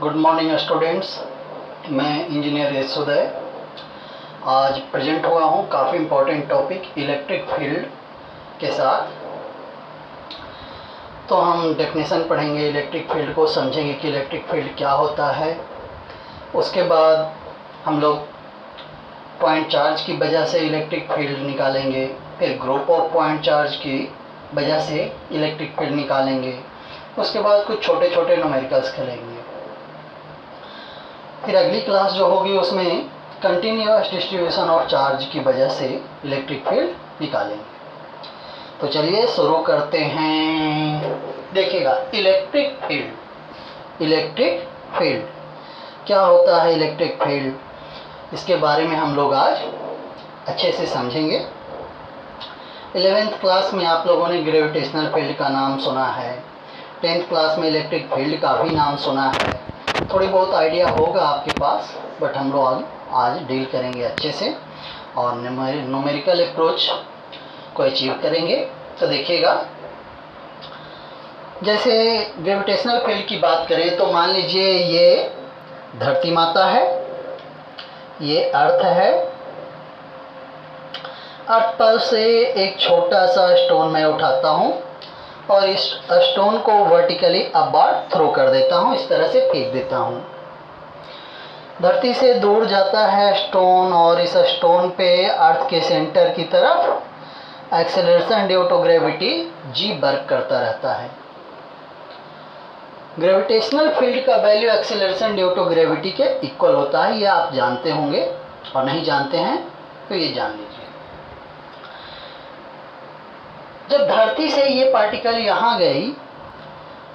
Good morning students. मैं engineer Yashoday आज present हुआ हूँ काफ़ी इम्पोर्टेंट टॉपिक इलेक्ट्रिक फील्ड के साथ। तो हम डेफिनेशन पढ़ेंगे, इलेक्ट्रिक फील्ड को समझेंगे कि इलेक्ट्रिक फील्ड क्या होता है। उसके बाद हम लोग पॉइंट चार्ज की वजह से इलेक्ट्रिक फील्ड निकालेंगे, फिर ग्रुप ऑफ पॉइंट चार्ज की वजह से इलेक्ट्रिक फील्ड निकालेंगे। उसके बाद कुछ छोटे छोटे न्यूमेरिकल्स खेलेंगे। फिर अगली क्लास जो होगी उसमें कंटिन्यूअस डिस्ट्रीब्यूशन ऑफ चार्ज की वजह से इलेक्ट्रिक फील्ड निकालेंगे। तो चलिए शुरू करते हैं। देखिएगा, इलेक्ट्रिक फील्ड क्या होता है। इलेक्ट्रिक फील्ड, इसके बारे में हम लोग आज अच्छे से समझेंगे। 11th क्लास में आप लोगों ने ग्रेविटेशनल फील्ड का नाम सुना है, 10th क्लास में इलेक्ट्रिक फील्ड का भी नाम सुना है। थोड़ी बहुत आइडिया होगा आपके पास, बट हम लोग आज डील करेंगे अच्छे से और न्यूमेरिकल अप्रोच को अचीव करेंगे। तो देखिएगा, जैसे ग्रेविटेशनल फील्ड की बात करें तो मान लीजिए ये धरती माता है, ये अर्थ है। अर्थ पर से एक छोटा सा स्टोन मैं उठाता हूँ और इस स्टोन को वर्टिकली अपवर्ड थ्रो कर देता हूँ, इस तरह से फेंक देता हूँ। धरती से दूर जाता है स्टोन और इस स्टोन पे अर्थ के सेंटर की तरफ acceleration due to gravity G work करता रहता है। ग्रेविटेशनल फील्ड का value acceleration due to gravity के इक्वल होता है, ये आप जानते होंगे, और नहीं जानते हैं तो ये जान लीजिए। जब धरती से ये पार्टिकल यहाँ गई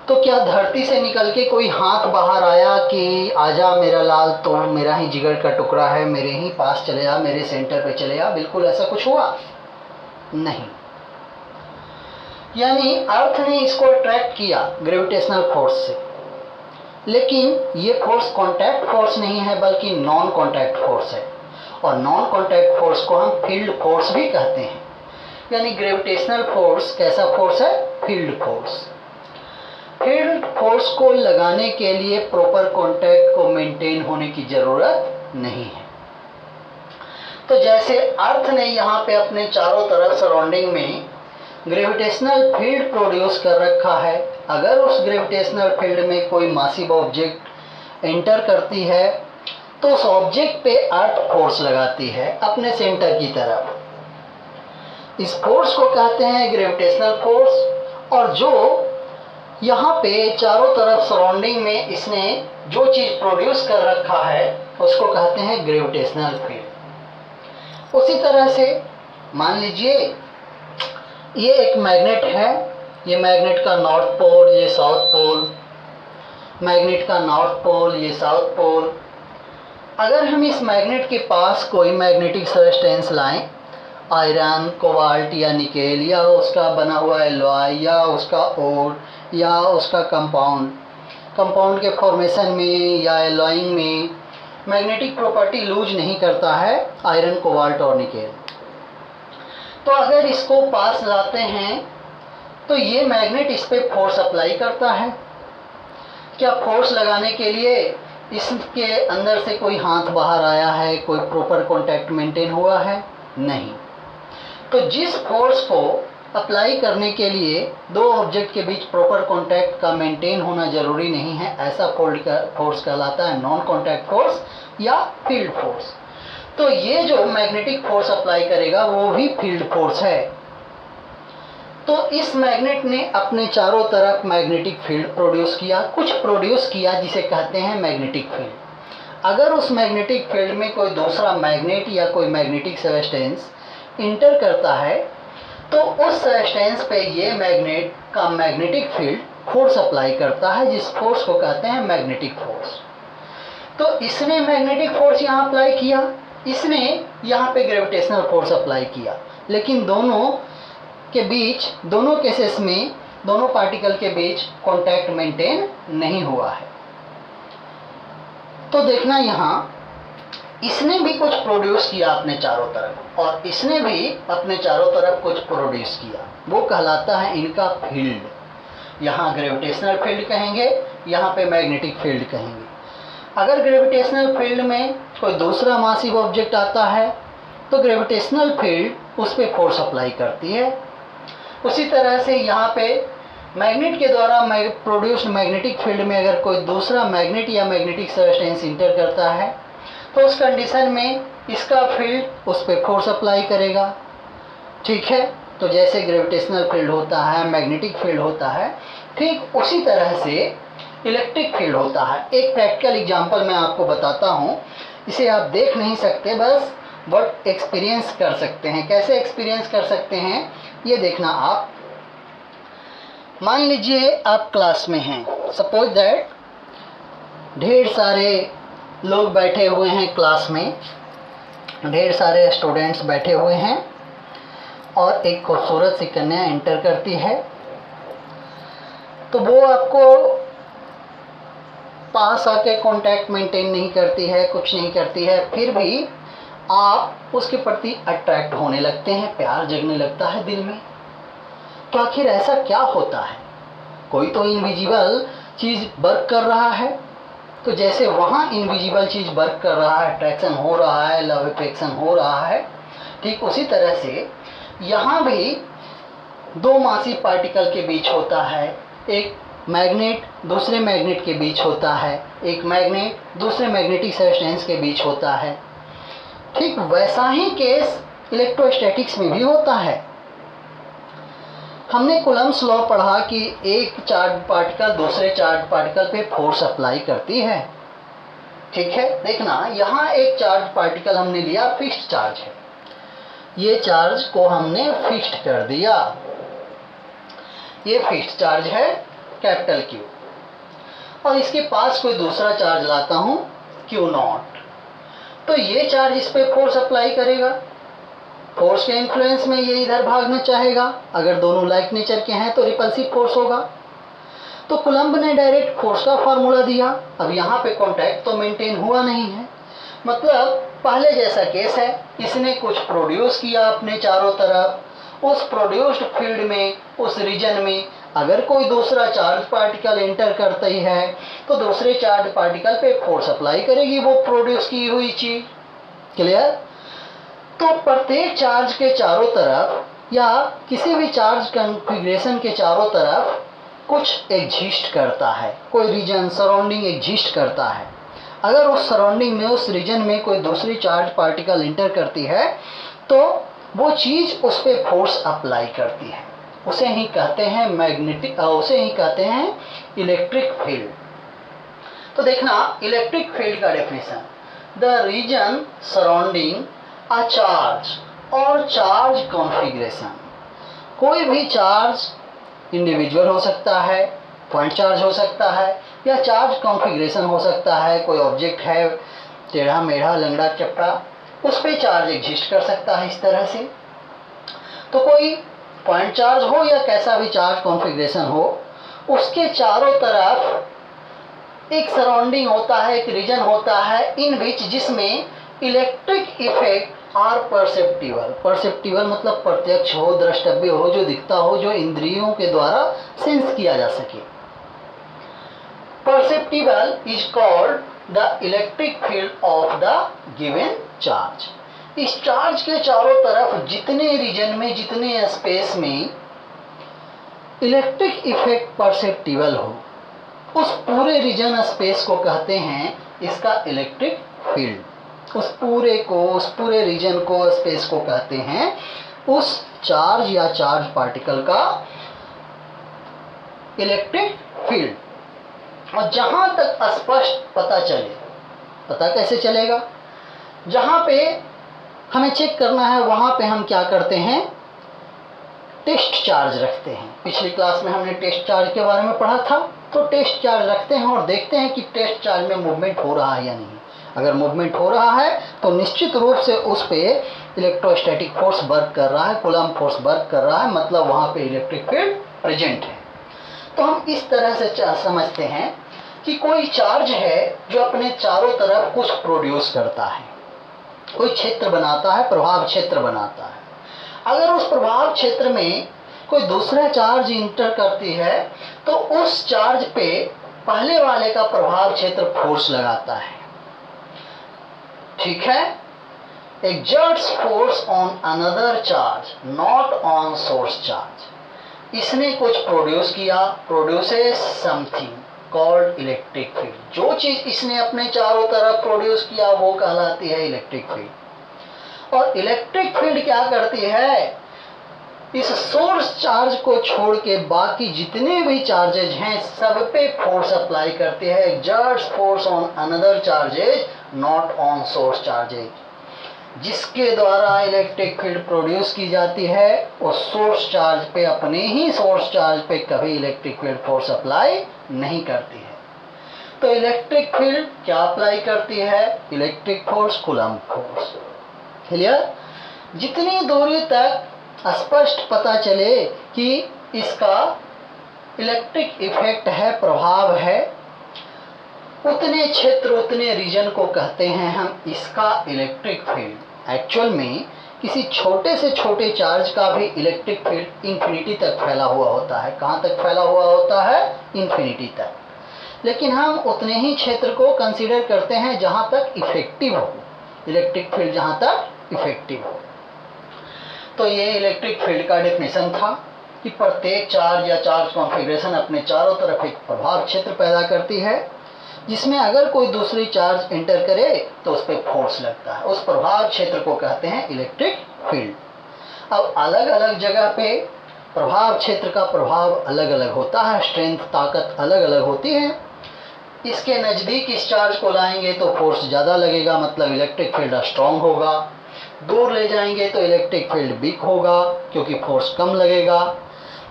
तो क्या धरती से निकल के कोई हाथ बाहर आया कि आजा मेरा लाल, तो मेरा ही जिगर का टुकड़ा है, मेरे ही पास चले आ, मेरे सेंटर पे चले आ? बिल्कुल ऐसा कुछ हुआ नहीं। यानी अर्थ ने इसको अट्रैक्ट किया ग्रेविटेशनल फोर्स से, लेकिन ये फोर्स कॉन्टैक्ट फोर्स नहीं है बल्कि नॉन कॉन्टैक्ट फोर्स है। और नॉन कॉन्टैक्ट फोर्स को हम फील्ड फोर्स भी कहते हैं। यानी ग्रेविटेशनल फोर्स कैसा फोर्स है? Field force. फील्ड फोर्स को लगाने के लिए प्रॉपर कांटेक्ट को मेंटेन होने की ज़रूरत नहीं है। तो जैसे अर्थ ने यहाँ पे अपने चारों तरफ सराउंडिंग में ग्रेविटेशनल फील्ड प्रोड्यूस कर रखा है, अगर उस ग्रेविटेशनल फील्ड में कोई मासिव ऑब्जेक्ट एंटर करती है तो उस ऑब्जेक्ट पे अर्थ फोर्स लगाती है अपने सेंटर की तरफ। इस फोर्स को कहते हैं ग्रेविटेशनल फोर्स। और जो यहाँ पे चारों तरफ सराउंडिंग में इसने जो चीज़ प्रोड्यूस कर रखा है उसको कहते हैं ग्रेविटेशनल फील्ड। उसी तरह से मान लीजिए ये एक मैग्नेट है, ये मैग्नेट का नॉर्थ पोल, ये साउथ पोल, मैग्नेट का नॉर्थ पोल, ये साउथ पोल। अगर हम इस मैग्नेट के पास कोई मैग्नेटिक सब्सटेंस लाएं, आयरन, कोबाल्ट या निकेल, या उसका बना हुआ एलॉय, या उसका ओर, या उसका कंपाउंड के फॉर्मेशन में या एलॉइंग में मैग्नेटिक प्रॉपर्टी लूज नहीं करता है आयरन, कोबाल्ट और निकेल। तो अगर इसको पास लाते हैं तो ये मैग्नेट इस पे फोर्स अप्लाई करता है। क्या फोर्स लगाने के लिए इसके अंदर से कोई हाथ बाहर आया है, कोई प्रॉपर कॉन्टैक्ट मेंटेन हुआ है? नहीं। तो जिस फोर्स को अप्लाई करने के लिए दो ऑब्जेक्ट के बीच प्रॉपर कांटेक्ट का मेंटेन होना जरूरी नहीं है, ऐसा फोर्स कहलाता है नॉन कांटेक्ट फोर्स या फील्ड फोर्स। तो ये जो मैग्नेटिक फोर्स अप्लाई करेगा वो भी फील्ड फोर्स है। तो इस मैग्नेट ने अपने चारों तरफ मैग्नेटिक फील्ड प्रोड्यूस किया, कुछ प्रोड्यूस किया जिसे कहते हैं मैग्नेटिक फील्ड। अगर उस मैग्नेटिक फील्ड में कोई दूसरा मैग्नेट या कोई मैग्नेटिक सब्सटेंस इंटर करता है तो उस सब्सटेंस पे ये मैग्नेट का मैग्नेटिक फील्ड फोर्स अप्लाई करता है, जिस फोर्स को कहते हैं मैग्नेटिक फोर्स। तो इसने मैग्नेटिक फोर्स यहाँ अप्लाई किया, इसने यहाँ पे ग्रेविटेशनल फोर्स अप्लाई किया, लेकिन दोनों के बीच, दोनों केसेस में दोनों पार्टिकल के बीच कांटेक्ट मेंटेन नहीं हुआ है। तो देखना, यहाँ इसने भी कुछ प्रोड्यूस किया अपने चारों तरफ और इसने भी अपने चारों तरफ कुछ प्रोड्यूस किया, वो कहलाता है इनका फील्ड। यहाँ ग्रेविटेशनल फील्ड कहेंगे, यहाँ पे मैग्नेटिक फील्ड कहेंगे। अगर ग्रेविटेशनल फील्ड में कोई दूसरा मासिव ऑब्जेक्ट आता है तो ग्रेविटेशनल फील्ड उस पर फोर्स अप्लाई करती है। उसी तरह से यहाँ पे मैग्नेट के द्वारा प्रोड्यूस्ड मैग्नेटिक फील्ड में अगर कोई दूसरा मैग्नेट या मैग्नेटिक सब्सटेंस इंटर करता है तो उस कंडीशन में इसका फील्ड उस पर फोर्स अप्लाई करेगा। ठीक है, तो जैसे ग्रेविटेशनल फील्ड होता है, मैग्नेटिक फील्ड होता है, ठीक उसी तरह से इलेक्ट्रिक फील्ड होता है। एक प्रैक्टिकल एग्जांपल मैं आपको बताता हूँ, इसे आप देख नहीं सकते, बस बट एक्सपीरियंस कर सकते हैं। कैसे एक्सपीरियंस कर सकते हैं ये देखना आप। मान लीजिए आप क्लास में हैं, सपोज दैट ढेर सारे लोग बैठे हुए हैं क्लास में, ढेर सारे स्टूडेंट्स बैठे हुए हैं और एक खूबसूरत सी कन्या एंटर करती है। तो वो आपको पास आके कांटेक्ट मेंटेन नहीं करती है, कुछ नहीं करती है, फिर भी आप उसके प्रति अट्रैक्ट होने लगते हैं, प्यार जगने लगता है दिल में। तो आखिर ऐसा क्या होता है? कोई तो इनविजिबल चीज़ वर्क कर रहा है। तो जैसे वहाँ इनविजिबल चीज़ वर्क कर रहा है, अट्रैक्शन हो रहा है, लव अफेक्शन हो रहा है, ठीक उसी तरह से यहाँ भी दो मासिव पार्टिकल के बीच होता है। एक मैग्नेट दूसरे मैग्नेट के बीच होता है, एक मैग्नेट दूसरे मैग्नेटिक सब्सटेंस के बीच होता है। ठीक वैसा ही केस इलेक्ट्रोस्टैटिक्स में भी होता है। हमने कूलम्ब्स लॉ पढ़ा कि एक चार्ज पार्टिकल दूसरे चार्ज पार्टिकल पे फोर्स अप्लाई करती है। ठीक है, देखना यहाँ एक चार्ज पार्टिकल हमने लिया, फिक्स्ड चार्ज है, ये चार्ज को हमने फिक्स्ड कर दिया, ये फिक्स्ड चार्ज है कैपिटल Q, और इसके पास कोई दूसरा चार्ज लाता हूँ Q0, तो ये चार्ज इस पे फोर्स अप्लाई करेगा। फोर्स के इन्फ्लुएंस में ये इधर भागना चाहेगा। अगर दोनों लाइक नेचर के हैं तो रिपल्सिव फोर्स होगा। तो कूलम्ब ने डायरेक्ट फोर्स का फार्मूला दिया। अब यहाँ पे कांटेक्ट तो मेंटेन हुआ नहीं है, मतलब पहले जैसा केस है। इसने कुछ प्रोड्यूस किया अपने चारों तरफ, उस प्रोड्यूस्ड फील्ड में, उस रीजन में अगर कोई दूसरा चार्ज पार्टिकल एंटर करती है तो दूसरे चार्ज पार्टिकल पे फोर्स अप्लाई करेगी वो प्रोड्यूस की हुई चीज। क्लियर? तो प्रत्येक चार्ज के चारों तरफ या किसी भी चार्ज कॉन्फ़िगरेशन के चारों तरफ कुछ एग्जिस्ट करता है, कोई रीजन सराउंडिंग एग्जिस्ट करता है। अगर उस सराउंडिंग में, उस रीजन में कोई दूसरी चार्ज पार्टिकल एंटर करती है तो वो चीज़ उस पर फोर्स अप्लाई करती है। उसे ही कहते हैं मैग्नेटिक, उसे ही कहते हैं इलेक्ट्रिक फील्ड। तो देखना इलेक्ट्रिक फील्ड का definition, the region surrounding a charge और चार्ज कॉन्फ़िगरेशन। कोई भी चार्ज इंडिविजुअल हो सकता है, पॉइंट चार्ज हो सकता है, या चार्ज कॉन्फ़िगरेशन हो सकता है। कोई ऑब्जेक्ट है टेढ़ा मेढ़ा लंगड़ा चपटा, उस पे चार्ज एग्जिस्ट कर सकता है इस तरह से। तो कोई पॉइंट चार्ज हो या कैसा भी चार्ज कॉन्फ़िगरेशन हो, उसके चारों तरफ एक सराउंडिंग होता है, एक रीजन होता है इन विच, जिसमें electric effect are perceptible. Perceptible मतलब प्रत्यक्ष हो, द्रष्टव्य हो, जो दिखता हो, जो इंद्रियों के द्वारा सेंस किया जा सके। Perceptible is called the electric field of the given charge. इस चार्ज के चारों तरफ जितने रीजन में, जितने स्पेस में इलेक्ट्रिक इफेक्ट परसेप्टिबल हो, उस पूरे रीजन स्पेस को कहते हैं इसका इलेक्ट्रिक फील्ड। उस पूरे को, उस पूरे रीजन को, स्पेस को कहते हैं उस चार्ज या चार्ज पार्टिकल का इलेक्ट्रिक फील्ड। और जहां तक स्पष्ट पता चले, पता कैसे चलेगा? जहां पे हमें चेक करना है वहां पे हम क्या करते हैं, टेस्ट चार्ज रखते हैं। पिछली क्लास में हमने टेस्ट चार्ज के बारे में पढ़ा था। तो टेस्ट चार्ज रखते हैं और देखते हैं कि टेस्ट चार्ज में मूवमेंट हो रहा है या नहीं। अगर मूवमेंट हो रहा है तो निश्चित रूप से उस पे इलेक्ट्रोस्टैटिक फोर्स वर्क कर रहा है, कूलम्ब फोर्स वर्क कर रहा है, मतलब वहाँ पे इलेक्ट्रिक फील्ड प्रेजेंट है। तो हम इस तरह से समझते हैं कि कोई चार्ज है जो अपने चारों तरफ कुछ प्रोड्यूस करता है, कोई क्षेत्र बनाता है, प्रभाव क्षेत्र बनाता है। अगर उस प्रभाव क्षेत्र में कोई दूसरा चार्ज इंटर करती है तो उस चार्ज पे पहले वाले का प्रभाव क्षेत्र फोर्स लगाता है, ठीक है। Exerts force on another charge not on source charge. इसने कुछ प्रोड्यूस किया, produces something called electric field. जो चीज इसने अपने चारों तरफ प्रोड्यूस किया वो कहलाती है इलेक्ट्रिक फील्ड। और इलेक्ट्रिक फील्ड क्या करती है, इस सोर्स चार्ज को छोड़ के बाकी जितने भी चार्जेज हैं सब पे फोर्स अप्लाई करती है। Exerts force on another charges not on source charges. जिसके द्वारा इलेक्ट्रिक फील्ड प्रोड्यूस की जाती है वो सोर्स चार्ज पे, अपने ही सोर्स चार्ज पे कभी इलेक्ट्रिक फील्ड फोर्स अप्लाई नहीं करती है। तो इलेक्ट्रिक फील्ड क्या अप्लाई करती है, electric force, coulomb force. Clear. जितनी दूरी तक स्पष्ट पता चले कि इसका इलेक्ट्रिक इफेक्ट है, प्रभाव है, उतने क्षेत्र, उतने रीजन को कहते हैं हम इसका इलेक्ट्रिक फील्ड। एक्चुअल में किसी छोटे से छोटे चार्ज का भी इलेक्ट्रिक फील्ड इंफिनिटी तक फैला हुआ होता है। कहाँ तक फैला हुआ होता है, इंफिनिटी तक। लेकिन हम उतने ही क्षेत्र को कंसीडर करते हैं जहाँ तक इफेक्टिव हो, इलेक्ट्रिक फील्ड जहाँ तक इफेक्टिव हो। तो ये इलेक्ट्रिक फील्ड का डेफिनेशन था कि प्रत्येक चार्ज या चार्ज कॉन्फ़िगरेशन अपने चारों तरफ एक प्रभाव क्षेत्र पैदा करती है, जिसमें अगर कोई दूसरी चार्ज एंटर करे तो उस पर फोर्स लगता है। उस प्रभाव क्षेत्र को कहते हैं इलेक्ट्रिक फील्ड। अब अलग अलग जगह पे प्रभाव क्षेत्र का प्रभाव अलग अलग होता है, स्ट्रेंथ, ताकत अलग अलग होती है। इसके नज़दीक इस चार्ज को लाएंगे तो फोर्स ज़्यादा लगेगा, मतलब इलेक्ट्रिक फील्ड स्ट्रॉन्ग होगा। दूर ले जाएंगे तो इलेक्ट्रिक फील्ड वीक होगा क्योंकि फोर्स कम लगेगा।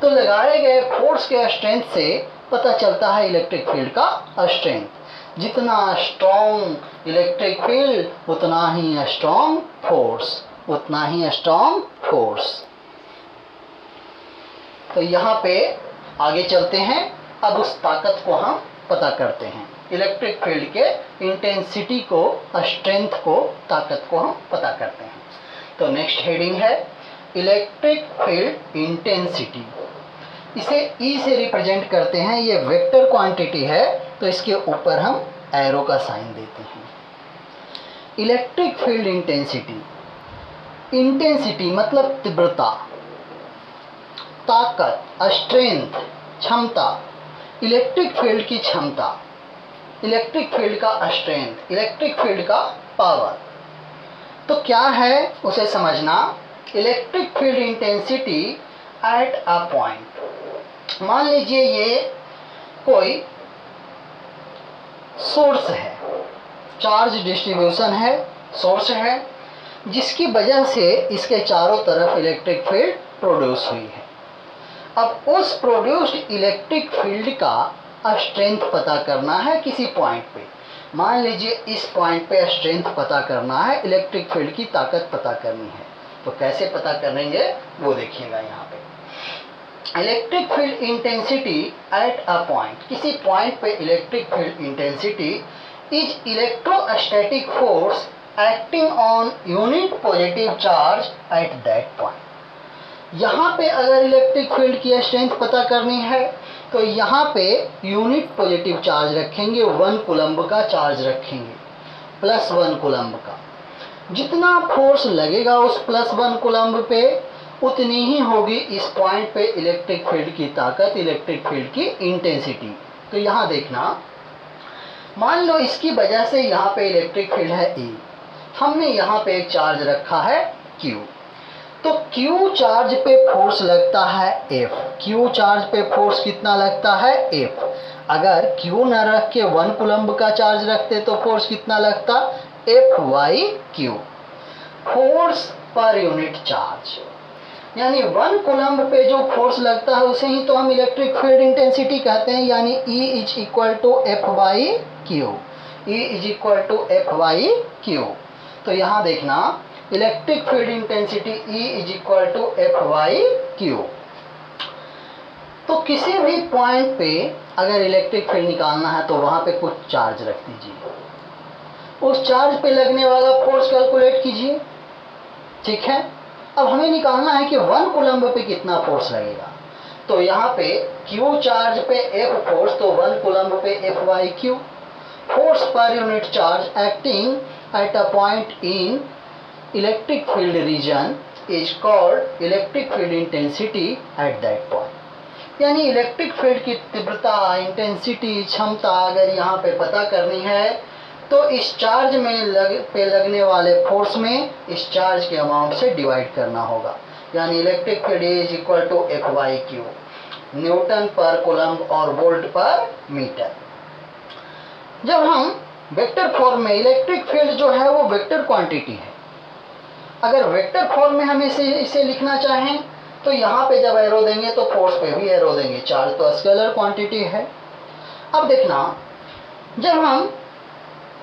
तो लगाए गए फोर्स के स्ट्रेंथ से पता चलता है इलेक्ट्रिक फील्ड का स्ट्रेंथ। जितना स्ट्रॉन्ग इलेक्ट्रिक फील्ड उतना ही स्ट्रॉन्ग फोर्स, उतना ही स्ट्रॉन्ग फोर्स। तो यहाँ पे आगे चलते हैं। अब उस ताकत को हम पता करते हैं, इलेक्ट्रिक फील्ड के इंटेंसिटी को, स्ट्रेंथ को, ताकत को हम पता करते हैं। तो नेक्स्ट हेडिंग है इलेक्ट्रिक फील्ड इंटेंसिटी। इसे ई से रिप्रेजेंट करते हैं। ये वेक्टर क्वांटिटी है तो इसके ऊपर हम एरो का साइन देते हैं। इलेक्ट्रिक फील्ड इंटेंसिटी, इंटेंसिटी मतलब तीव्रता, ताकत, स्ट्रेंथ, क्षमता, इलेक्ट्रिक फील्ड की क्षमता, इलेक्ट्रिक फील्ड का स्ट्रेंथ, इलेक्ट्रिक फील्ड का पावर। तो क्या है उसे समझना। Electric field intensity at a point, मान लीजिए ये कोई सोर्स है, चार्ज डिस्ट्रीब्यूशन है, सोर्स है, जिसकी वजह से इसके चारों तरफ इलेक्ट्रिक फील्ड प्रोड्यूस हुई है। अब उस प्रोड्यूस्ड इलेक्ट्रिक फील्ड का स्ट्रेंथ पता करना है किसी पॉइंट पे। मान लीजिए इस पॉइंट पे स्ट्रेंथ पता करना है, इलेक्ट्रिक फील्ड की ताकत पता करनी है। तो कैसे पता करेंगे वो देखिएगा यहाँ पे। Electric field intensity at a point, किसी पॉइंट पे electric field intensity is electrostatic force acting on unit positive charge at that point. यहाँ पे अगर इलेक्ट्रिक फील्ड की स्ट्रेंथ पता करनी है तो यहाँ पे यूनिट पॉजिटिव चार्ज रखेंगे, 1 कूलम्ब का चार्ज रखेंगे, +1 कूलम्ब का। जितना फोर्स लगेगा उस +1 कूलम्ब पे उतनी ही होगी इस पॉइंट पे इलेक्ट्रिक फील्ड की ताकत, इलेक्ट्रिक फील्ड की इंटेंसिटी। तो यहाँ देखना, मान लो इसकी वजह से यहाँ पे इलेक्ट्रिक फील्ड है E, हमने यहाँ पे एक चार्ज रखा है Q। तो Q चार्ज पे फोर्स लगता है F। Q चार्ज पे फोर्स कितना लगता है F। अगर Q न रख के 1 कूलम्ब का चार्ज रखते तो फोर्स कितना लगता, F/Q, force per unit charge. यानी 1 कूलम्ब पे जो फोर्स लगता है उसे ही तो हम इलेक्ट्रिक फील्ड इंटेंसिटी कहते हैं। यानी E is equal to F/Q, E is equal to F/Q। तो यहाँ देखना, electric field intensity E is equal to F/Q। तो किसी भी पॉइंट पे अगर इलेक्ट्रिक फील्ड निकालना है तो वहाँ पे कुछ चार्ज रख दीजिए, उस चार्ज पे लगने वाला फोर्स कैलकुलेट कीजिए, ठीक है। अब हमें निकालना है कि 1 कूलम्ब पे कितना फोर्स लगेगा। तो यहाँ पे Q चार्ज पे F फोर्स, तो 1 कूलम्ब पे F/Q, force per unit charge acting at a point in electric field region is called electric field intensity at that point. यानी इलेक्ट्रिक फील्ड की तीव्रता, इंटेंसिटी, क्षमता अगर यहाँ पे पता करनी है तो इस चार्ज में लगने वाले फोर्स में इस चार्ज के अमाउंट से डिवाइड करना होगा। यानी electric field is equal to F/Q, newton पर कूलम्ब और वोल्ट पर मीटर। जब हम वेक्टर फॉर्म में, इलेक्ट्रिक फील्ड जो है वो वेक्टर क्वांटिटी है। अगर वेक्टर फॉर्म में हम इसे लिखना चाहें तो यहाँ पे जब एरो देंगे तो फोर्स पे भी एरो देंगे, चार्ज तो स्केलर क्वांटिटी है। अब देखना, जब हम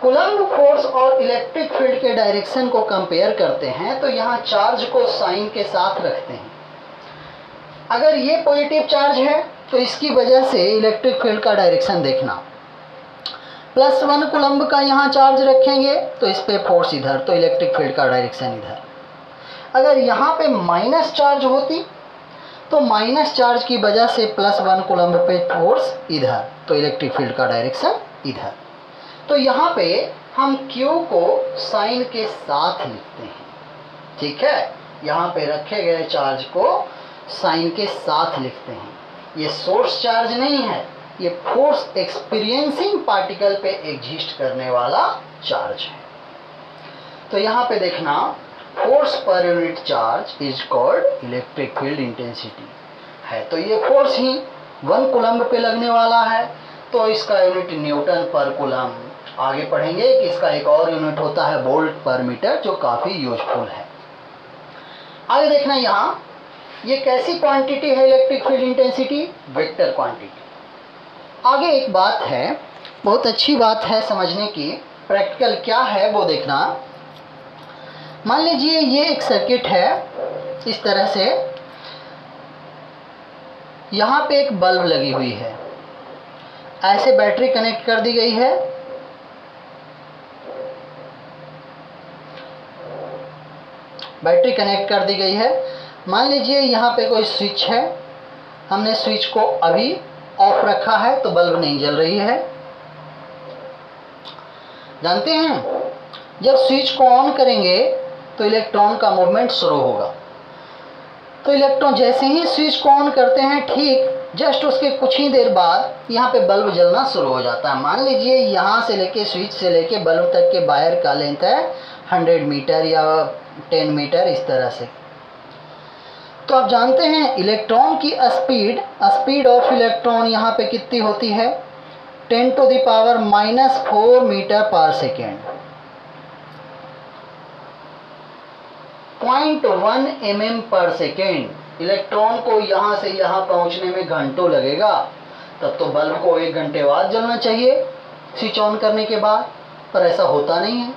कूलम्ब फोर्स और इलेक्ट्रिक फील्ड के डायरेक्शन को कंपेयर करते हैं तो यहाँ चार्ज को साइन के साथ रखते हैं। अगर ये पॉजिटिव चार्ज है तो इसकी वजह से इलेक्ट्रिक फील्ड का डायरेक्शन देखना, +1 कूलम्ब का यहाँ चार्ज रखेंगे तो इस पे फोर्स इधर, तो इलेक्ट्रिक फील्ड का डायरेक्शन इधर। अगर यहाँ पे माइनस चार्ज होती तो माइनस चार्ज की वजह से +1 कूलम्ब पे फोर्स इधर, तो इलेक्ट्रिक फील्ड का डायरेक्शन इधर। तो यहाँ पे हम Q को साइन के साथ लिखते हैं, ठीक है। यहाँ पे रखे गए चार्ज को साइन के साथ लिखते हैं। ये सोर्स चार्ज नहीं है, ये फोर्स एक्सपीरियंसिंग पार्टिकल पे एग्जिस्ट करने वाला चार्ज है। तो यहाँ पे देखना, force per unit charge is called electric field intensity है। तो ये फोर्स ही 1 कूलम्ब पे लगने वाला है, तो इसका यूनिट न्यूटन पर कूलम्ब। आगे पढ़ेंगे कि इसका एक और यूनिट होता है वोल्ट पर मीटर, जो काफ़ी यूजफुल है। आगे देखना, यहाँ ये कैसी क्वांटिटी है electric field intensity? Vector quantity. आगे एक बात है, बहुत अच्छी बात है समझने की, प्रैक्टिकल क्या है वो देखना। मान लीजिए ये एक सर्किट है, इस तरह से यहाँ पे एक बल्ब लगी हुई है, ऐसे बैटरी कनेक्ट कर दी गई है, बैटरी कनेक्ट कर दी गई है। मान लीजिए यहाँ पे कोई स्विच है, हमने स्विच को अभी ऑफ रखा है तो बल्ब नहीं जल रही है। जानते हैं, जब स्विच को ऑन करेंगे तो इलेक्ट्रॉन का मूवमेंट शुरू होगा। तो इलेक्ट्रॉन जैसे ही स्विच को ऑन करते हैं, ठीक जस्ट उसके कुछ ही देर बाद यहाँ पे बल्ब जलना शुरू हो जाता है। मान लीजिए यहाँ से लेके, स्विच से लेके बल्ब तक के वायर का लेंथ है 100 मीटर या 10 मीटर, इस तरह से। तो आप जानते हैं इलेक्ट्रॉन की स्पीड ऑफ इलेक्ट्रॉन यहाँ पे कितनी होती है? 10⁻⁻4 मीटर पर सेकेंड। 0.1 mm पर सेकेंड। इलेक्ट्रॉन को यहाँ से यहाँ पहुँचने में घंटों लगेगा, तब तो बल्ब को 1 घंटे बाद जलना चाहिए स्विच ऑन करने के बाद, पर ऐसा होता नहीं है।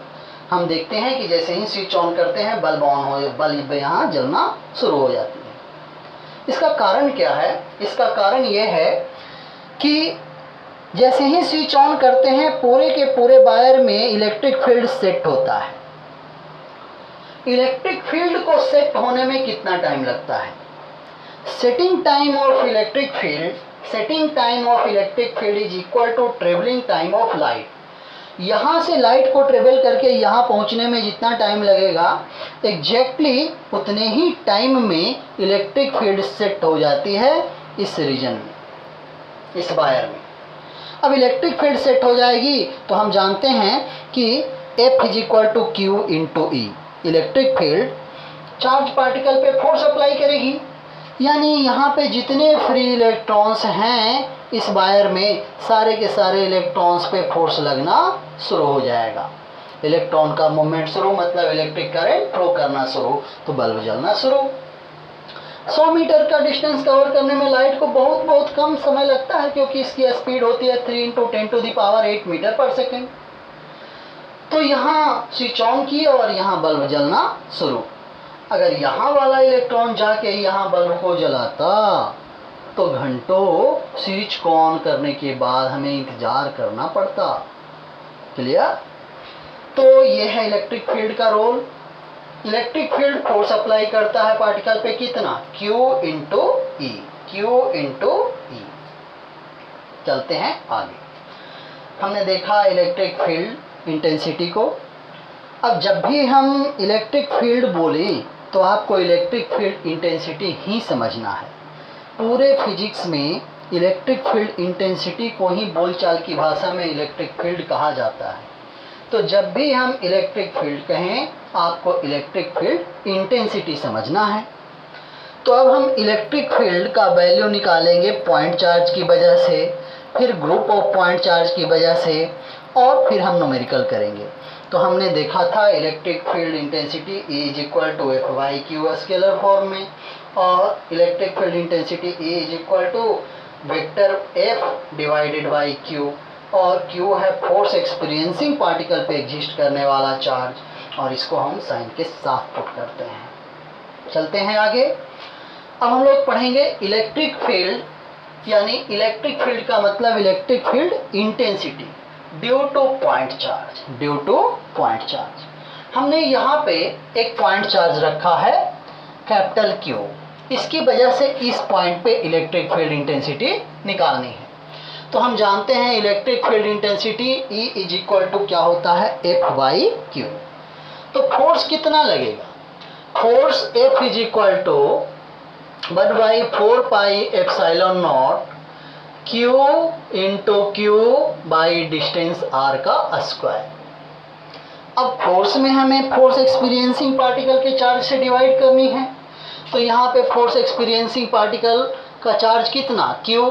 हम देखते हैं कि जैसे ही स्विच ऑन करते हैं बल्ब ऑन हो, बल्ब यहाँ जलना शुरू हो जाती है। इसका कारण क्या है? इसका कारण यह है कि जैसे ही स्विच ऑन करते हैं पूरे के पूरे वायर में इलेक्ट्रिक फील्ड सेट होता है। इलेक्ट्रिक फील्ड को सेट होने में कितना टाइम लगता है? Setting time of electric field is equal to travelling time of light. यहाँ से लाइट को ट्रेवल करके यहाँ पहुँचने में जितना टाइम लगेगा, एग्जैक्टली उतने ही टाइम में इलेक्ट्रिक फील्ड सेट हो जाती है इस रीजन में, इस वायर में। अब इलेक्ट्रिक फील्ड सेट हो जाएगी तो हम जानते हैं कि F is equal to Q into E। Electric field charge particle पे फोर्स अप्लाई करेगी, यानी यहाँ पे जितने फ्री इलेक्ट्रॉन्स हैं इस वायर में, सारे के सारे इलेक्ट्रॉन्स पे फोर्स लगना शुरू हो जाएगा। इलेक्ट्रॉन का मूवमेंट शुरू, मतलब इलेक्ट्रिक करंट फ्लो करना शुरू, तो बल्ब जलना शुरू। 100 मीटर का डिस्टेंस कवर करने में लाइट को बहुत कम समय लगता है, क्योंकि इसकी स्पीड होती है 3 × 10⁸ मीटर पर सेकेंड। तो यहाँ स्विच ऑन की और यहाँ बल्ब जलना शुरू। अगर यहाँ वाला इलेक्ट्रॉन जाके यहाँ बल्ब को जलाता तो घंटों स्विच को ऑन करने के बाद हमें इंतजार करना पड़ता। क्लियर? तो ये है इलेक्ट्रिक फील्ड का role. Electric field force apply करता है पार्टिकल पे कितना? Q into E। Q into E. चलते हैं आगे। हमने देखा इलेक्ट्रिक फील्ड इंटेंसिटी को। अब जब भी हम इलेक्ट्रिक फील्ड बोलें तो आपको इलेक्ट्रिक फील्ड इंटेंसिटी ही समझना है। पूरे फिजिक्स में इलेक्ट्रिक फील्ड इंटेंसिटी को ही बोलचाल की भाषा में इलेक्ट्रिक फील्ड कहा जाता है। तो जब भी हम इलेक्ट्रिक फील्ड कहें आपको इलेक्ट्रिक फील्ड इंटेंसिटी समझना है। तो अब हम इलेक्ट्रिक फील्ड का वैल्यू निकालेंगे पॉइंट चार्ज की वजह से, फिर ग्रुप ऑफ पॉइंट चार्ज की वजह से, और फिर हम न्यूमेरिकल करेंगे। तो हमने देखा था electric field intensity E is equal to F by Q scalar form में, और electric field intensity E is equal to vector F divided by Q, और Q है फोर्स एक्सपीरियंसिंग पार्टिकल पे एग्जिस्ट करने वाला चार्ज, और इसको हम साइन के साथ पुट करते हैं। चलते हैं आगे। अब हम लोग पढ़ेंगे इलेक्ट्रिक फील्ड, यानी इलेक्ट्रिक फील्ड का मतलब electric field intensity due two point charge. Due two point charge हमने यहाँ पे एक पॉइंट चार्ज रखा है कैपिटल Q, इसकी वजह से इस पॉइंट पे इलेक्ट्रिक फील्ड इंटेंसिटी निकालनी है। तो हम जानते हैं electric field intensity E is equal to क्या होता है F बाई Q। तो फोर्स कितना लगेगा? Force F is equal to 1/4 pi epsilon naught Q into Q by distance R का स्क्वायर। अब फोर्स में हमें फोर्स एक्सपीरियंसिंग पार्टिकल के चार्ज से डिवाइड करनी है। तो यहाँ पे फोर्स एक्सपीरियंसिंग पार्टिकल का चार्ज कितना Q,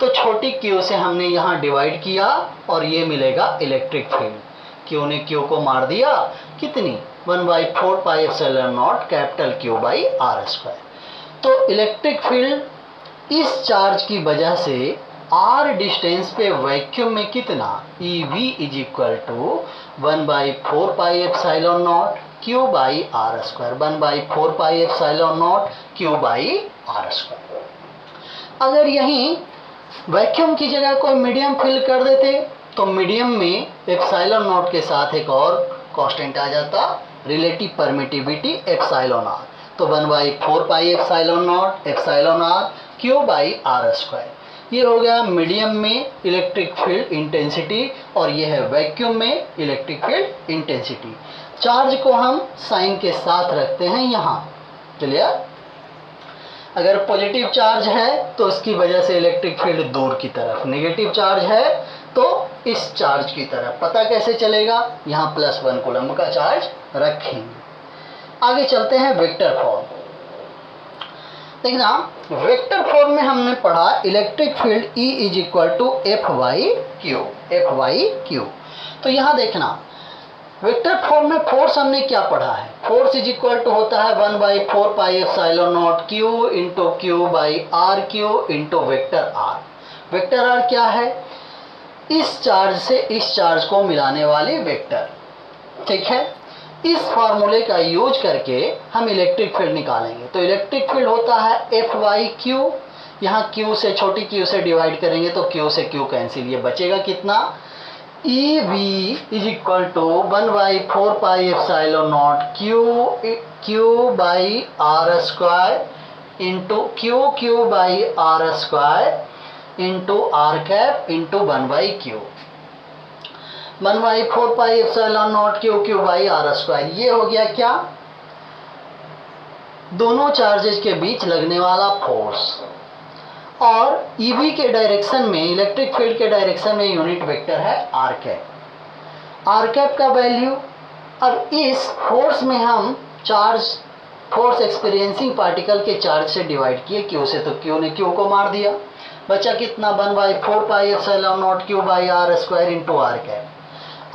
तो छोटी Q से हमने यहाँ डिवाइड किया और ये मिलेगा इलेक्ट्रिक फील्ड। Q ने Q को मार दिया कितनी 1/4 pi epsilon not capital Q by R square. तो इलेक्ट्रिक फील्ड इस चार्ज की वजह से R डिस्टेंस पे वैक्यूम में कितना EV is equal to 1/4 pi epsilon naught Q by R square. 1/4 pi epsilon naught Q by R square. अगर यहीं वैक्यूम की जगह कोई मीडियम फिल कर देते तो मीडियम में एप्सिलॉन नॉट के साथ एक और कांस्टेंट आ जाता, रिलेटिव परमिटिविटी एप्सिलॉन R। तो 1/4 pi epsilon not epsilon R Q by R square. ये हो गया मीडियम में इलेक्ट्रिक फील्ड इंटेंसिटी, और ये है वैक्यूम में इलेक्ट्रिक फील्ड इंटेंसिटी। चार्ज को हम साइन के साथ रखते हैं यहाँ, क्लियर। अगर पॉजिटिव चार्ज है तो इसकी वजह से इलेक्ट्रिक फील्ड दूर की तरफ, नेगेटिव चार्ज है तो इस चार्ज की तरफ। पता कैसे चलेगा? यहाँ +1 कूलम्ब का चार्ज रखेंगे। आगे चलते हैं वेक्टर फॉर्म। देखना वेक्टर फॉर्म में हमने पढ़ा electric field E is equal to F by Q। F by Q। तो यहाँ देखना वेक्टर फॉर्म में फोर्स हमने क्या पढ़ा है? फोर्स इज इक्वल टू होता है 1/4 pi epsilon naught Q into Q by RQ into vector R। Vector R क्या है? इस चार्ज से इस चार्ज को मिलाने वाली वेक्टर, ठीक है। इस फार्मूले का यूज करके हम इलेक्ट्रिक फील्ड निकालेंगे। तो इलेक्ट्रिक फील्ड होता है F बाई Q। यहाँ Q से छोटी Q से डिवाइड करेंगे तो Q से Q कैंसिल, ये बचेगा कितना EV is equal to 1/4 pi epsilon naught Q by R square into Q by R square into R cap into 1/Q। 1/4 pi epsilon naught Q by R square. ये हो गया क्या? दोनों charges के बीच लगने वाला फोर्स। और EV के डायरेक्शन में, इलेक्ट्रिक फील्ड के डायरेक्शन में यूनिट वेक्टर है R कैप। R कैप का वैल्यू, अब इस फोर्स में हम चार्ज फोर्स एक्सपीरियंसिंग पार्टिकल के चार्ज से डिवाइड किए Q से, तो Q ने Q को मार दिया, बचा कितना 1/4 pi epsilon naught Q by R square into R cap.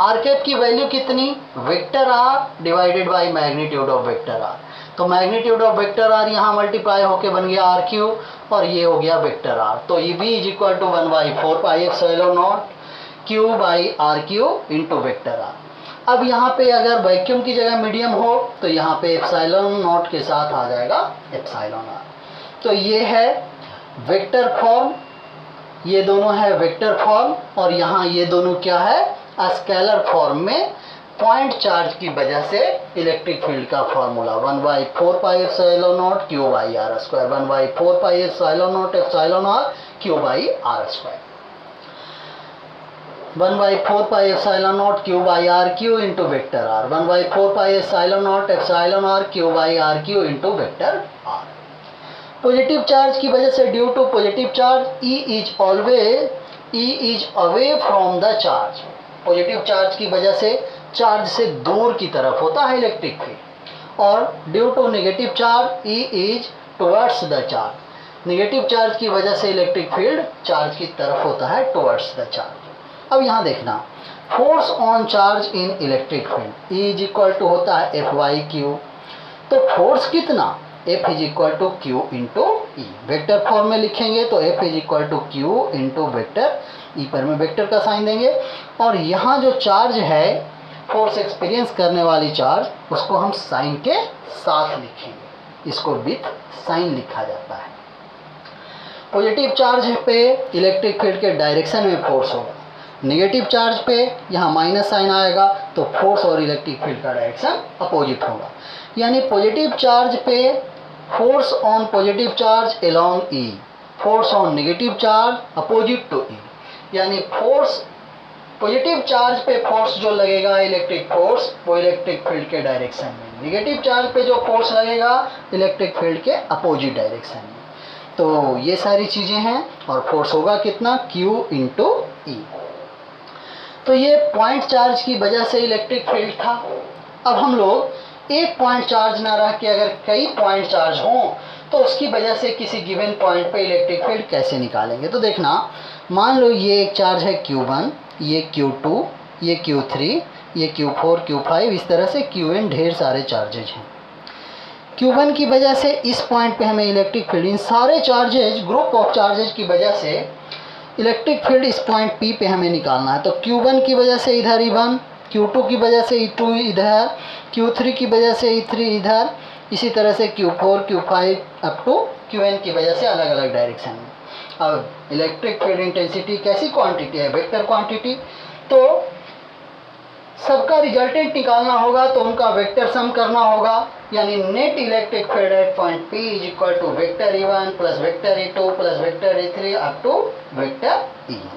R cap की वैल्यू कितनी? Vector R divided by magnitude of vector R। तो मैग्नीट्यूड ऑफ वेक्टर R यहाँ मल्टीप्लाई होके बन गया RQ, और ये हो गया वेक्टर R। तो EV is equal to 1/4 pi epsilon naught Q by RQ into vector R। अब यहाँ पे अगर वैक्यूम की जगह मीडियम हो तो यहाँ पे एप्सिलॉन नॉट के साथ आ जाएगा एप्सिलॉन R। तो ये है वेक्टर फॉर्म, ये दोनों है वेक्टर फॉर्म, और यहाँ ये दोनों क्या है? स्केलर फॉर्म में पॉइंट चार्ज की वजह से इलेक्ट्रिक फील्ड का formula 1/4πε0 Q/r², 1/4πε0 ε0 Q/r², 1/4πε0 Q/rq into vector r, 1/4πε0 ε0 Q/rq into vector r। Positive charge की वजह से due to positive charge E is away from the charge. Positive charge की वजह से चार्ज से दूर की तरफ होता है इलेक्ट्रिक फील्ड, और due to negative charge E is towards the charge. Negative charge की वजह से इलेक्ट्रिक फील्ड चार्ज की तरफ होता है, टुवर्ड्स द चार्ज। अब यहाँ देखना, force on charge in electric field E is equal to होता है F/Q। तो फोर्स कितना, F is equal to q into E. Vector form में लिखेंगे तो F is equal to q into vector, E पर में वेक्टर का साइन देंगे, और यहाँ जो चार्ज है फोर्स एक्सपीरियंस करने वाली चार्ज, उसको हम साइन के साथ लिखेंगे, इसको विथ साइन लिखा जाता है। पॉजिटिव चार्ज पे इलेक्ट्रिक फील्ड के डायरेक्शन में फोर्स होगा, नेगेटिव चार्ज पे यहाँ माइनस साइन आएगा, तो फोर्स और इलेक्ट्रिक फील्ड का डायरेक्शन अपोजिट होगा। यानी पॉजिटिव चार्ज पे force on positive charge along E, force on negative charge opposite to E. यानी फोर्स पॉजिटिव चार्ज पे फोर्स जो लगेगा इलेक्ट्रिक फोर्स, वो इलेक्ट्रिक फील्ड के डायरेक्शन में, नेगेटिव चार्ज पे जो फोर्स लगेगा इलेक्ट्रिक फील्ड के अपोजिट डायरेक्शन में। तो ये सारी चीज़ें हैं, और फोर्स होगा कितना, Q इंटू ई। तो ये पॉइंट चार्ज की वजह से इलेक्ट्रिक फील्ड था। अब हम लोग एक पॉइंट चार्ज ना रह के अगर कई पॉइंट चार्ज हों तो उसकी वजह से किसी गिवन पॉइंट पे इलेक्ट्रिक फील्ड कैसे निकालेंगे। तो देखना, मान लो ये एक चार्ज है Q1, ये Q2, ये Q3, ये Q4, Q5, इस तरह से Qn ढेर सारे चार्जेज हैं। Q1 की वजह से इस पॉइंट पे हमें इलेक्ट्रिक फील्ड, इन सारे चार्जेज, ग्रुप ऑफ चार्जेज की वजह से इलेक्ट्रिक फील्ड इस पॉइंट P पे हमें निकालना है। तो Q1 की वजह से इधर E1, Q2 की वजह से E2 इधर, Q3 की वजह से E3 इधर, इसी तरह से Q4, Q5 up to Qn की वजह से अलग अलग डायरेक्शन में। अब इलेक्ट्रिक फील्ड इंटेंसिटी कैसी क्वांटिटी है, वेक्टर क्वांटिटी, तो सबका रिजल्टेंट निकालना होगा तो उनका वेक्टर सम करना होगा। यानी net electric field at point P is equal to vector E1 plus vector E2 plus vector E3 up to vector En।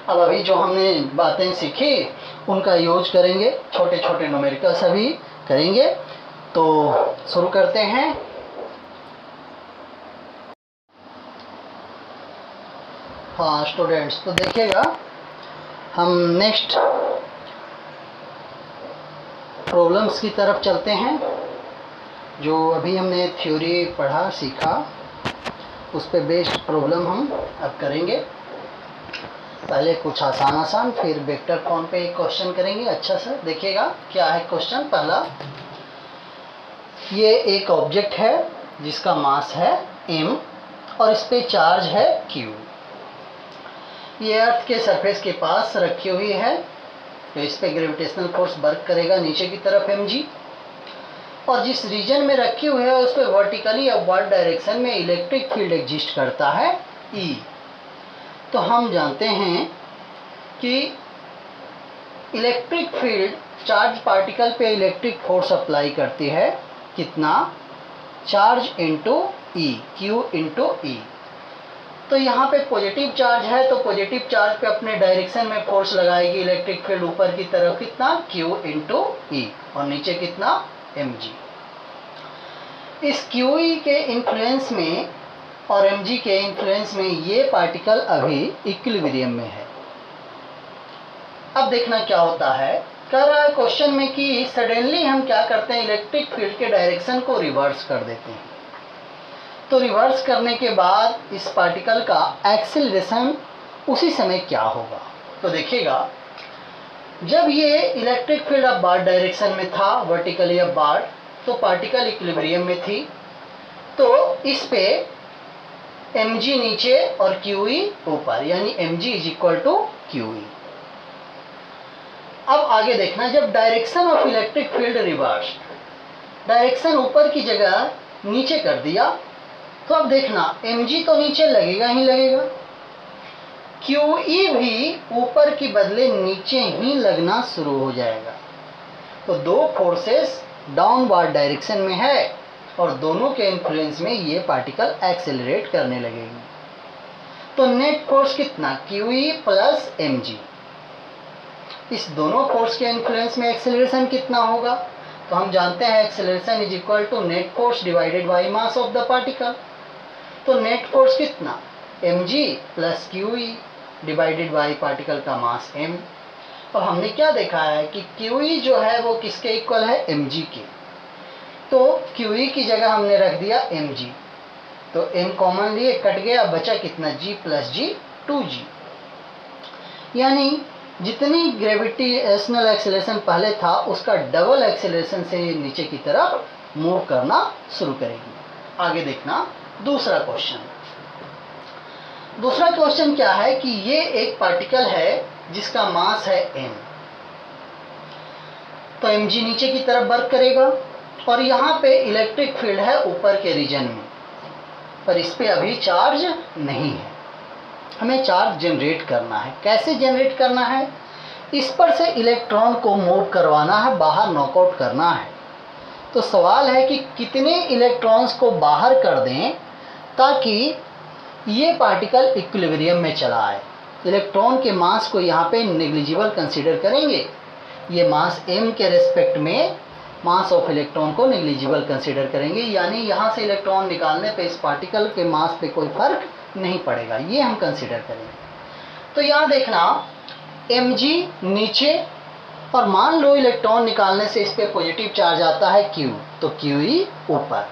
अब अभी जो हमने बातें सीखी उनका यूज करेंगे, छोटे छोटे न्यूमेरिकल सभी करेंगे। तो शुरू करते हैं। हाँ स्टूडेंट्स, तो देखिएगा हम नेक्स्ट प्रॉब्लम्स की तरफ चलते हैं। जो अभी हमने थ्योरी पढ़ा सीखा उस पे बेस्ड प्रॉब्लम हम अब करेंगे। पहले कुछ आसान, फिर वेक्टर फॉर्म पे एक क्वेश्चन करेंगे। अच्छा सा देखिएगा क्या है क्वेश्चन। पहला, ये एक ऑब्जेक्ट है जिसका मास है m और इस पे चार्ज है q। ये अर्थ के सरफेस के पास रखी हुई है, तो इस पे ग्रेविटेशनल फोर्स वर्क करेगा नीचे की तरफ mg, और जिस रीजन में रखी हुई है उस पे वर्टिकली अपवर्ड डायरेक्शन में इलेक्ट्रिक फील्ड एग्जिस्ट करता है E। तो हम जानते हैं कि इलेक्ट्रिक फील्ड चार्ज पार्टिकल पे इलेक्ट्रिक फोर्स अप्लाई करती है, कितना, चार्ज इंटू ई, Q इंटू ई। तो यहाँ पे पॉजिटिव चार्ज है तो पॉजिटिव चार्ज पे अपने डायरेक्शन में फोर्स लगाएगी इलेक्ट्रिक फील्ड ऊपर की तरफ, कितना, Q इंटू ई, और नीचे कितना, mg। इस QE के इन्फ्लुएंस में और mg के इन्फ्लुएंस में ये पार्टिकल अभी इक्विलिब्रियम में है। अब देखना क्या होता है। कह रहा है क्वेश्चन में कि सडनली हम क्या करते हैं, इलेक्ट्रिक फील्ड के डायरेक्शन को रिवर्स कर देते हैं। तो रिवर्स करने के बाद इस पार्टिकल का एक्सेलरेशन उसी समय क्या होगा। तो देखिएगा, जब ये इलेक्ट्रिक फील्ड अपवर्ड डायरेक्शन में था, वर्टिकली अपवर्ड, तो पार्टिकल इक्विलिब्रियम में थी, तो इस पे mg नीचे और QE ऊपर, यानी mg is equal to QE। अब आगे देखना, जब direction of electric field reverse, direction ऊपर की जगह नीचे कर दिया, तो अब देखना mg तो नीचे लगेगा ही लगेगा, QE भी ऊपर की बदले नीचे ही लगना शुरू हो जाएगा। तो दो फोर्सेस डाउनवर्ड डायरेक्शन में है और दोनों के इन्फ्लुएंस में ये पार्टिकल एक्सेलरेट करने लगेगी। तो नेट फोर्स कितना, QE प्लस mg। इस दोनों फोर्स के इन्फ्लुएंस में एक्सेलरेशन कितना होगा, तो हम जानते हैं acceleration is equal to net force divided by mass of the particle. तो नेट फोर्स कितना, mg plus QE divided by particle का मास m। और हमने क्या देखा है कि QE जो है वो किसके इक्वल है, mg के। तो QE की जगह हमने रख दिया mg, तो m कॉमन लिए कट गया, बचा कितना, g प्लस g 2g। यानी जितनी ग्रेविटेशनल एक्सेलरेशन पहले था उसका डबल एक्सेलरेशन से नीचे की तरफ मूव करना शुरू करेगी। आगे देखना दूसरा क्वेश्चन। दूसरा क्वेश्चन क्या है कि ये एक पार्टिकल है जिसका मास है m। तो mg नीचे की तरफ वर्क करेगा और यहाँ पे इलेक्ट्रिक फील्ड है ऊपर के रीजन में, पर इस पे अभी चार्ज नहीं है। हमें चार्ज जनरेट करना है। कैसे जनरेट करना है, इस पर से इलेक्ट्रॉन को मूव करवाना है, बाहर नॉकआउट करना है। तो सवाल है कि कितने इलेक्ट्रॉन्स को बाहर कर दें ताकि ये पार्टिकल इक्विलिब्रियम में चला आए। इलेक्ट्रॉन के मास को यहाँ पे नेग्लिजिबल कंसीडर करेंगे। ये मास m के रेस्पेक्ट में मास ऑफ इलेक्ट्रॉन को नेग्लिजिबल कंसीडर करेंगे, यानी यहाँ से इलेक्ट्रॉन निकालने पे इस पार्टिकल के मास पे कोई फर्क नहीं पड़ेगा, ये हम कंसीडर करेंगे। तो यहाँ देखना mg नीचे और मान लो इलेक्ट्रॉन निकालने से इस पे पॉजिटिव चार्ज आता है q, तो QE ऊपर।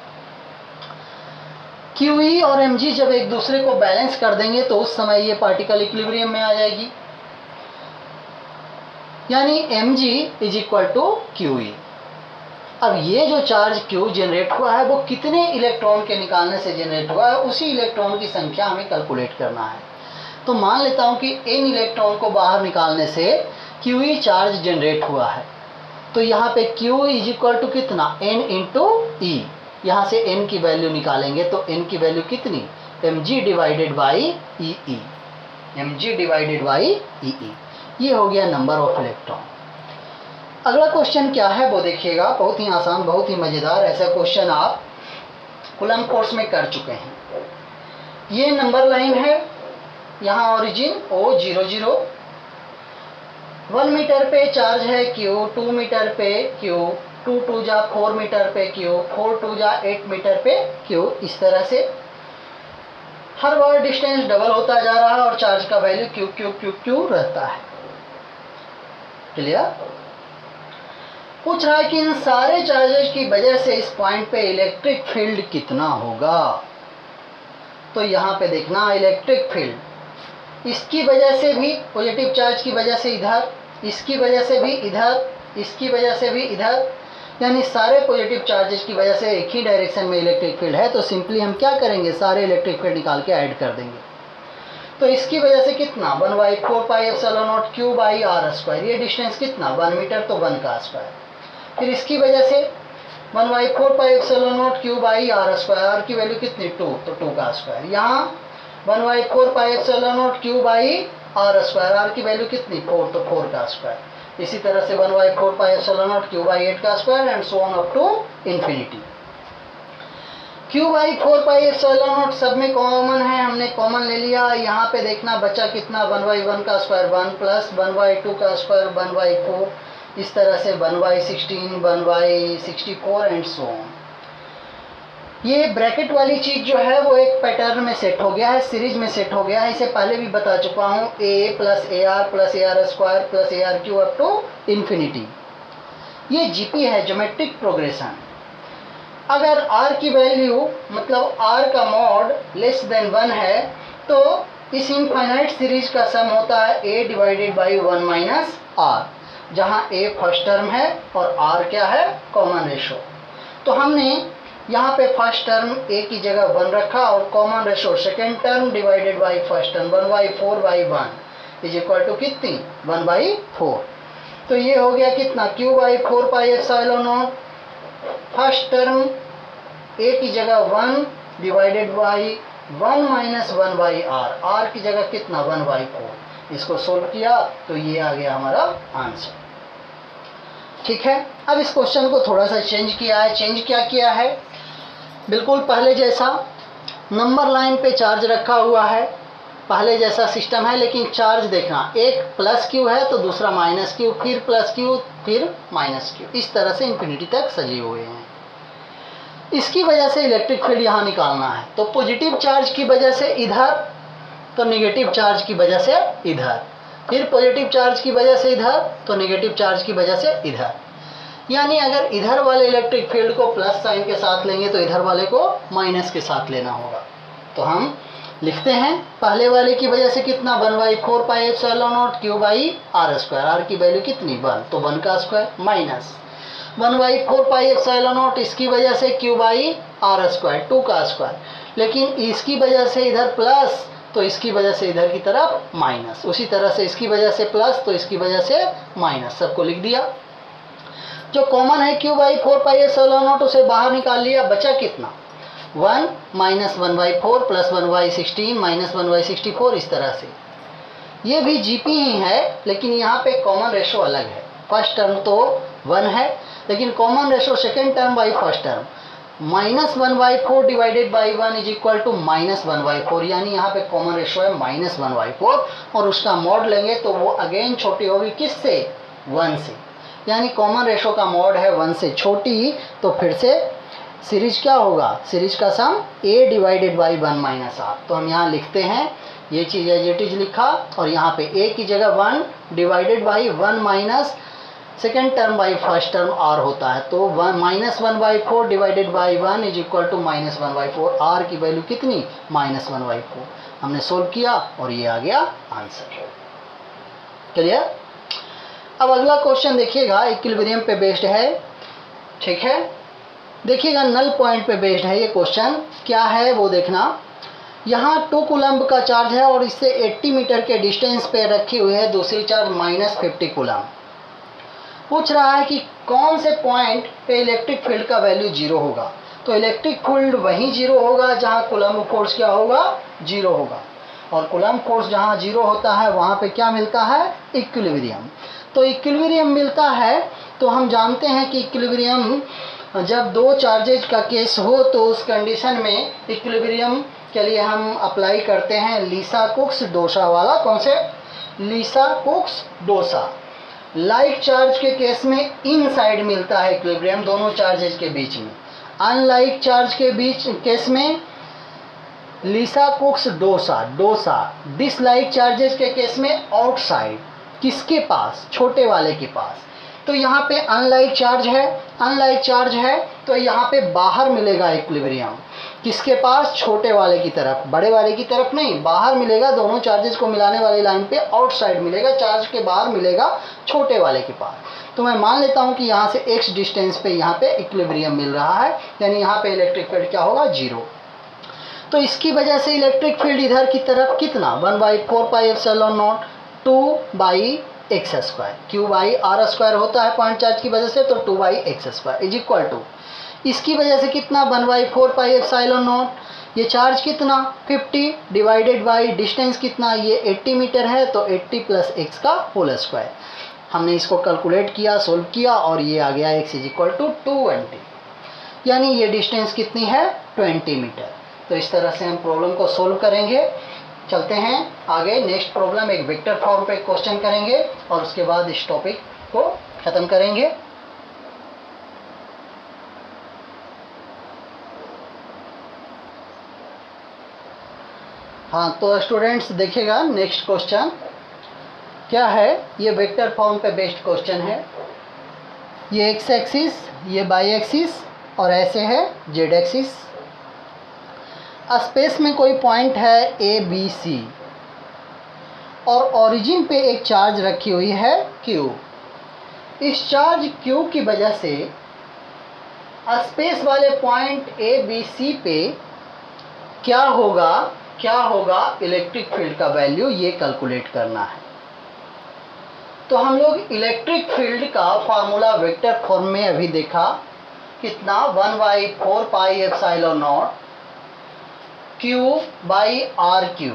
QE और mg जब एक दूसरे को बैलेंस कर देंगे तो उस समय ये पार्टिकल इक्विलिब्रियम में आ जाएगी, यानी mg is equal to QE। अब ये जो चार्ज Q जनरेट हुआ है वो कितने इलेक्ट्रॉन के निकालने से जनरेट हुआ है, उसी इलेक्ट्रॉन की संख्या हमें कैलकुलेट करना है। तो मान लेता हूँ कि n इलेक्ट्रॉन को बाहर निकालने से QE चार्ज जनरेट हुआ है। तो यहाँ पे Q इज इक्वल टू कितना, n इंटू E। यहाँ से n की वैल्यू निकालेंगे तो n की वैल्यू कितनी, mg divided by EE, mg divided by EE। ये हो गया नंबर ऑफ इलेक्ट्रॉन। अगला क्वेश्चन क्या है वो देखिएगा, बहुत ही आसान, बहुत ही मज़ेदार। ऐसा क्वेश्चन आप कूलम्ब कोर्स में कर चुके हैं। ये नंबर लाइन है, यहाँ ओरिजिन O00, 1 मीटर पे चार्ज है Q, 2 मीटर पे Q, 2 2 जा 4 मीटर पे Q, 4 2 जा 8 मीटर पे Q। इस तरह से हर बार डिस्टेंस डबल होता जा रहा है और चार्ज का value Q Q Q Q रहता है। क्लियर? पूछ रहा है कि इन सारे चार्जेस की वजह से इस पॉइंट पे इलेक्ट्रिक फील्ड कितना होगा। तो यहाँ पे देखना इलेक्ट्रिक फील्ड, इसकी वजह से भी पॉजिटिव चार्ज की वजह से इधर, इसकी वजह से भी इधर, इसकी वजह से भी इधर, यानी सारे पॉजिटिव चार्जेस की वजह से एक ही डायरेक्शन में इलेक्ट्रिक फील्ड है। तो सिंपली हम क्या करेंगे, सारे इलेक्ट्रिक फील्ड निकाल के ऐड कर देंगे। तो इसकी वजह से कितना, 1/4πε0 Q/r²। ये डिस्टेंस कितना, 1 मीटर, तो 1 का स्क्वायर। फिर इसकी वजह से 1/4πε0 Q/r², r की वैल्यू कितनी, 2, तो 2 का स्क्वायर। यहाँ 1/4πε0 Q/r², r की वैल्यू कितनी, 4, तो 4 का स्क्वायर। इसी तरह से 1/4πε0 Q/8 का square and so on up to infinity. Q/4πε0 सब में कॉमन है, हमने कॉमन ले लिया। यहाँ पे देखना बचा कितना, 1/1 का स्क्वायर 1 प्लस 1/2 का स्क्वायर 1/4, इस तरह से 1/16, 1/64 एंड सो ऑन। ये ब्रैकेट वाली चीज़ जो है वो एक पैटर्न में सेट हो गया है, सीरीज में सेट हो गया है। इसे पहले भी बता चुका हूँ, a plus AR plus AR² plus ARQ up to infinity. ये GP है, ज्योमेट्रिक प्रोग्रेशन। अगर r की वैल्यू मतलब r का मॉड लेस देन 1 है तो इस इनफाइनाइट सीरीज का सम होता है a divided by 1 minus r, जहाँ a फर्स्ट टर्म है और r क्या है, कॉमन रेशो। तो हमने यहाँ पे फर्स्ट टर्म a की जगह 1 रखा और common ratio second term divided by first term 1/4/1 is equal to कितनी, 1/4। तो ये हो गया कितना, Q/4πε0 फर्स्ट टर्म a की जगह 1 divided by 1 minus 1/r, r की जगह कितना 1/4। इसको सोल्व किया तो ये आ गया हमारा आंसर। ठीक है, अब इस क्वेश्चन को थोड़ा सा चेंज किया है। चेंज क्या किया है, बिल्कुल पहले जैसा नंबर लाइन पे चार्ज रखा हुआ है, पहले जैसा सिस्टम है, लेकिन चार्ज देखना, एक प्लस क्यू है तो दूसरा माइनस क्यू, फिर प्लस क्यू, फिर माइनस क्यू, इस तरह से इन्फिनिटी तक सजे हुए हैं। इसकी वजह से इलेक्ट्रिक फील्ड यहाँ निकालना है, तो पॉजिटिव चार्ज की वजह से इधर, तो नेगेटिव चार्ज की वजह से इधर, फिर पॉजिटिव चार्ज की वजह से इधर, तो नेगेटिव चार्ज की वजह से इधर। यानी अगर इधर वाले इलेक्ट्रिक फील्ड को प्लस साइन के साथ लेंगे तो इधर वाले को माइनस के साथ लेना होगा। तो हम लिखते हैं पहले वाले की वजह से कितना 1/4πε0 q/r², r की वैल्यू कितनी 1, तो 1 का स्क्वायर, माइनस 1/4πε0 इसकी वजह से q/r², 2 का स्क्वायर, लेकिन इसकी वजह से इधर प्लस तो इसकी वजह से इधर की तरफ माइनस, उसी तरह से इसकी वजह से प्लस तो इसकी वजह से माइनस, सबको लिख दिया। जो कॉमन है q/4πε0 उसे बाहर निकाल लिया, बचा कितना 1 माइनस 1/4 प्लस 1/16 माइनस 1/64, इस तरह से। ये भी जीपी ही है, लेकिन यहाँ पे कॉमन रेशो अलग है। फर्स्ट टर्म तो 1 है, लेकिन common ratio second term by first term, -1/4 divided by 1 is equal to -1/4, यानी यहाँ पे कॉमन रेशो है -1/4, और उसका मॉड लेंगे तो वो अगेन छोटी होगी किससे, 1 से, यानी कॉमन रेशो का मॉड है 1 से छोटी, तो फिर से सीरीज क्या होगा, सीरीज का सम a divided by 1 minus r। तो हम यहाँ लिखते हैं, ये चीज़ एज इट इज लिखा, और यहाँ पे a की जगह 1 divided by 1 minus second term by first term r होता है, तो -1/4 divided by 1 is equal to -1/4, r की वैल्यू कितनी -1/4। हमने सोल्व किया और ये आ गया आंसर। क्लियर। अब अगला क्वेश्चन देखिएगा, इक्विलिब्रियम पे बेस्ड है। ठीक है, देखिएगा नल पॉइंट पे बेस्ड है ये क्वेश्चन। क्या है वो देखना, यहाँ 2 कूलम्ब का चार्ज है और इससे 80 मीटर के डिस्टेंस पे रखी हुई है दूसरी चार्ज -50 कूलम्ब। पूछ रहा है कि कौन से पॉइंट पे इलेक्ट्रिक फील्ड का वैल्यू 0 होगा। तो इलेक्ट्रिक फील्ड वहीं 0 होगा जहाँ कूलम्ब फोर्स क्या होगा, 0 होगा, और कूलम्ब फोर्स जहाँ 0 होता है वहाँ पे क्या मिलता है, इक्विलिब्रियम। तो इक्विलिब्रियम मिलता है, तो हम जानते हैं कि इक्विलिब्रियम जब 2 चार्जेज का केस हो तो उस कंडीशन में इक्विलिब्रियम के लिए हम अप्लाई करते हैं लीसा-कुक्स-डोसा वाला कॉन्सेप्ट, लीसा-कुक्स-डोसा। लाइक चार्ज के केस में इनसाइड मिलता है इक्विलिब्रियम दोनों चार्जेज के बीच में, अनलाइक चार्ज के बीच केस में लीसा-कुक्स-डोसा डोसा। डिसलाइक चार्जेज के केस में आउटसाइड, किसके पास, छोटे वाले के पास। तो यहाँ पे अनलाइक चार्ज है तो यहाँ पे बाहर मिलेगा इक्विलिब्रियम, किसके पास, छोटे वाले की तरफ, बड़े वाले की तरफ नहीं, बाहर मिलेगा। दोनों चार्जेस को मिलाने वाली लाइन पे आउटसाइड मिलेगा, चार्ज के बाहर मिलेगा छोटे वाले के पास। तो मैं मान लेता हूँ कि यहाँ से x डिस्टेंस पे यहाँ पे इक्विलिब्रियम मिल रहा है, यानी यहाँ पे इलेक्ट्रिक फील्ड क्या होगा, 0। तो इसकी वजह से इलेक्ट्रिक फील्ड इधर की तरफ कितना 1/4πε0 2/x², q/r² होता है पॉइंट चार्ज की वजह से, तो 2/x² इज इक्वल टू, इसकी वजह से कितना 1/4πε0, ये चार्ज कितना 50 डिवाइडेड बाई डिस्टेंस कितना, ये 80 मीटर है, तो 80 + x का होल स्क्वायर। हमने इसको कैलकुलेट किया, सोल्व किया, और ये आ गया x = 220, यानी ये डिस्टेंस कितनी है 20 मीटर। तो इस तरह से हम प्रॉब्लम को सोल्व करेंगे। चलते हैं आगे, नेक्स्ट प्रॉब्लम एक वेक्टर फॉर्म पे क्वेश्चन करेंगे और उसके बाद इस टॉपिक को ख़त्म करेंगे। हाँ, तो स्टूडेंट्स देखिएगा नेक्स्ट क्वेश्चन क्या है, ये वेक्टर फॉर्म पे बेस्ड क्वेश्चन है। ये एक्स एक्सिस, ये वाई एक्सिस, और ऐसे है जेड एक्सिस। स्पेस में कोई पॉइंट है ए बी सी, और ओरिजिन पे एक चार्ज रखी हुई है Q। इस चार्ज Q की वजह से स्पेस वाले पॉइंट ए बी सी पे क्या होगा इलेक्ट्रिक फील्ड का वैल्यू, ये कैलकुलेट करना है। तो हम लोग इलेक्ट्रिक फील्ड का फार्मूला वेक्टर फॉर्म में अभी देखा, कितना 1/4πε0 q by r q.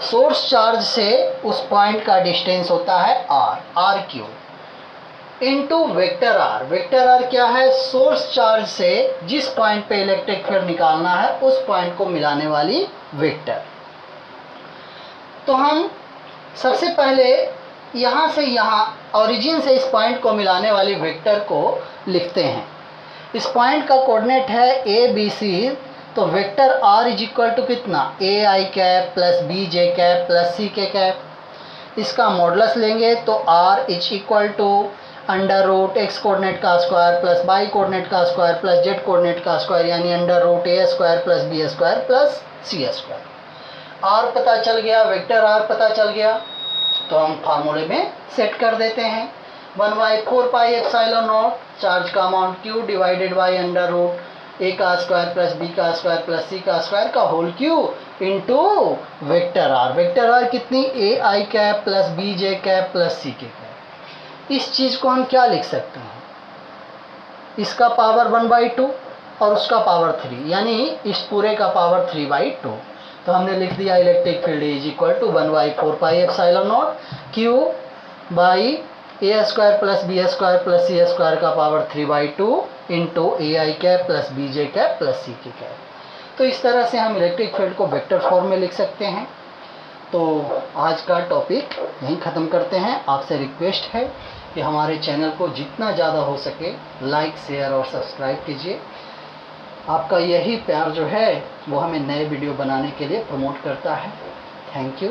Source charge से उस पॉइंट का डिस्टेंस होता है r q into vector r. Vector r क्या है? सोर्स चार्ज से जिस पॉइंट पे इलेक्ट्रिक फील्ड निकालना है उस पॉइंट को मिलाने वाली वेक्टर। तो हम सबसे पहले यहाँ से यहाँ ओरिजिन से इस पॉइंट को मिलाने वाली वेक्टर को लिखते हैं। इस पॉइंट का कोऑर्डिनेट है ए बी सी, तो vector r is equal to कितना? A i cap plus b j cap plus c k cap. इसका मॉडुलस लेंगे तो r is equal to under root x coordinate का स्क्वायर प्लस वाई कोऑर्डिनेट का square plus z coordinate का square, यानी under root a square plus b square plus c square. R पता चल गया, वेक्टर आर पता चल गया, तो हम फार्मूले में सेट कर देते हैं। 1/4 पाई एप्सिलॉन नॉट चार्ज का amount q divided by under root a का स्क्वायर प्लस बी का स्क्वायर प्लस सी का स्क्वायर का whole q into vector r. Vector r कितनी? A i cap plus b j cap plus c k cap. इस चीज़ को हम क्या लिख सकते हैं? इसका पावर 1/2 और उसका पावर 3, यानी इस पूरे का पावर 3/2। तो हमने लिख दिया electric field is equal to 1/4 pi epsilon naught q by a square plus b square plus c square का power 3/2 into a i cap plus b j cap plus c k cap. तो इस तरह से हम electric field को vector form में लिख सकते हैं। तो आज का टॉपिक यहीं ख़त्म करते हैं। आपसे रिक्वेस्ट है कि हमारे चैनल को जितना ज़्यादा हो सके लाइक शेयर और सब्सक्राइब कीजिए। आपका यही प्यार जो है वो हमें नए वीडियो बनाने के लिए प्रमोट करता है। Thank you.